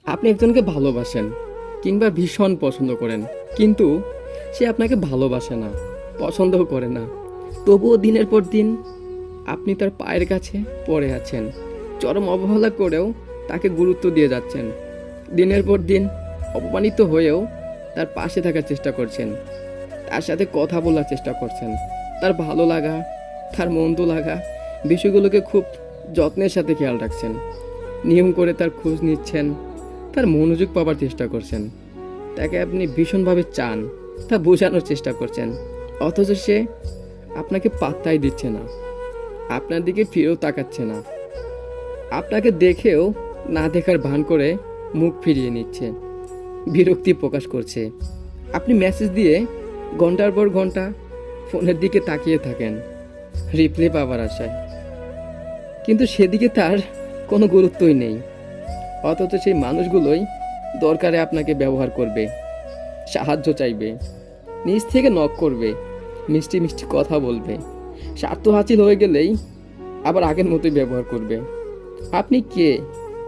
আপনি একজনকে ভালোবাসেন কিংবা ভীষণ পছন্দ করেন, কিন্তু সে আপনাকে ভালোবাসে না, পছন্দও করে না। তবুও দিনের পর দিন আপনি তার পায়ের কাছে পড়ে আছেন, চরম অবহেলা করেও তাকে গুরুত্ব দিয়ে যাচ্ছেন। দিনের পর দিন অপমানিত হয়েও তার পাশে থাকার চেষ্টা করছেন, তার সাথে কথা বলার চেষ্টা করছেন, তার ভালো লাগা, তার মন্দ লাগা বিষয়গুলোকে খুব যত্নের সাথে খেয়াল রাখছেন, নিয়ম করে তার খোঁজ নিচ্ছেন, তার মনোযোগ পাবার চেষ্টা করছেন, তাকে আপনি ভীষণভাবে চান, তা বোঝানোর চেষ্টা করছেন। অথচ সে আপনাকে পাত্তাই দিচ্ছে না, আপনার দিকে ফিরেও তাকাচ্ছে না, আপনাকে দেখেও না দেখার ভান করে মুখ ফিরিয়ে নিচ্ছে, বিরক্তি প্রকাশ করছে। আপনি মেসেজ দিয়ে ঘন্টার পর ঘন্টা ফোনের দিকে তাকিয়ে থাকেন রিপ্লাই পাওয়ার আশায়, কিন্তু সেদিকে তার কোনো গুরুত্বই নেই। অথচ সেই মানুষগুলোই দরকারে আপনাকে ব্যবহার করবে, সাহায্য চাইবে, নিজ থেকে নক করবে, মিষ্টি মিষ্টি কথা বলবে, স্বার্থ হাসিল হয়ে গেলেই আবার আগের মতোই ব্যবহার করবে। আপনি কে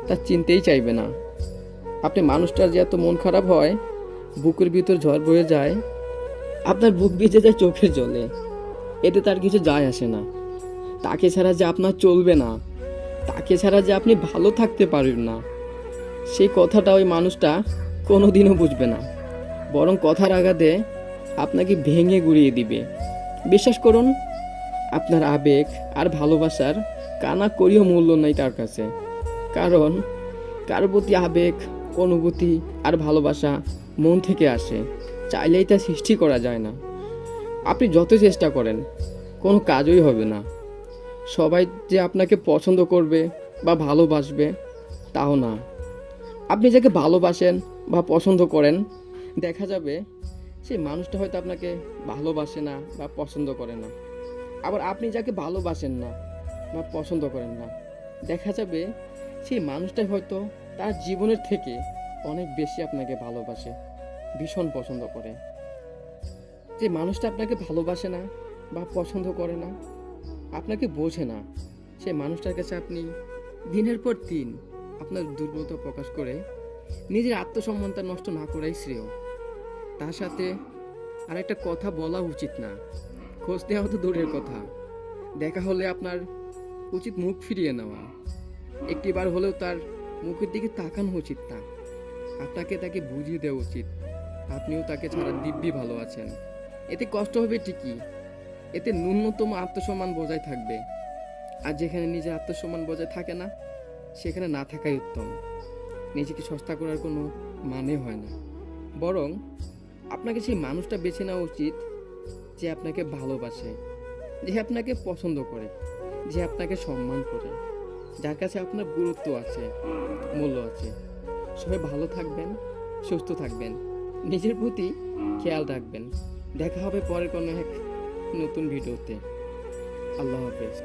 তা চিনতেই চাইবে না। আপনি মানুষটার যে এত মন খারাপ হয়, বুকের ভিতর ঝড় বয়ে যায়, আপনার বুক ভিজে যায় চোখের জলে, এতে তার কিছু যায় আসে না। তাকে ছাড়া যে আপনার চলবে না, তাকে ছাড়া যে আপনি ভালো থাকতে পারবেন না, সেই কথাটা ওই মানুষটা কোনোদিনও বুঝবে না। বরং কথার আঘাতে আপনাকে ভেঙে গুঁড়িয়ে দিবে। বিশ্বাস করুন, আপনার আবেগ আর ভালোবাসার কানা করিও মূল্য নাই তার কাছে। কারণ কারোর প্রতি আবেগ, অনুভূতি আর ভালোবাসা মন থেকে আসে, চাইলেই তা সৃষ্টি করা যায় না। আপনি যত চেষ্টা করেন কোনো কাজই হবে না। সবাই যে আপনাকে পছন্দ করবে বা ভালোবাসবে তাও না। আপনি যাকে ভালোবাসেন বা পছন্দ করেন, দেখা যাবে সেই মানুষটা হয়তো আপনাকে ভালোবাসে না বা পছন্দ করে না। আবার আপনি যাকে ভালোবাসেন না বা পছন্দ করেন না, দেখা যাবে সেই মানুষটাই হয়তো তার জীবনের থেকে অনেক বেশি আপনাকে ভালোবাসে, ভীষণ পছন্দ করে। যে মানুষটা আপনাকে ভালোবাসে না বা পছন্দ করে না, আপনাকে বোঝে না, সেই মানুষটার কাছে আপনি দিনের পর দিন আপনার দুর্বলতা প্রকাশ করে নিজের আত্মসম্মানটা নষ্ট না করাই শ্রেয়। তার সাথে আর একটা কথা বলা উচিত না, খোঁজ নেওয়া তো দূরের কথা, দেখা হলে আপনার উচিত মুখ ফিরিয়ে নেওয়া, একটিবার হলেও তার মুখের দিকে তাকানো উচিত না। আপনাকে তাকে বুঝিয়ে দেওয়া উচিত আপনিও তাকে ছাড়া দিব্যি ভালো আছেন। এতে কষ্ট হবে ঠিকই, এতে ন্যূনতম আত্মসম্মান বজায় থাকবে। আর যেখানে নিজের আত্মসম্মান বজায় থাকে না, সেখানে না থাকাই উত্তম। নিজেকে সস্তা করার কোনো মানে হয় না। বরং আপনাকে সেই মানুষটা বেছে নেওয়া উচিত যে আপনাকে ভালোবাসে, যে আপনাকে পছন্দ করে, যে আপনাকে সম্মান করে, যার কাছে আপনার গুরুত্ব আছে, মূল্য আছে। সবাই ভালো থাকবেন, সুস্থ থাকবেন, নিজের প্রতি খেয়াল রাখবেন। দেখা হবে পরের কোনো এক নতুন ভিডিওতে। আল্লাহ হাফেজ।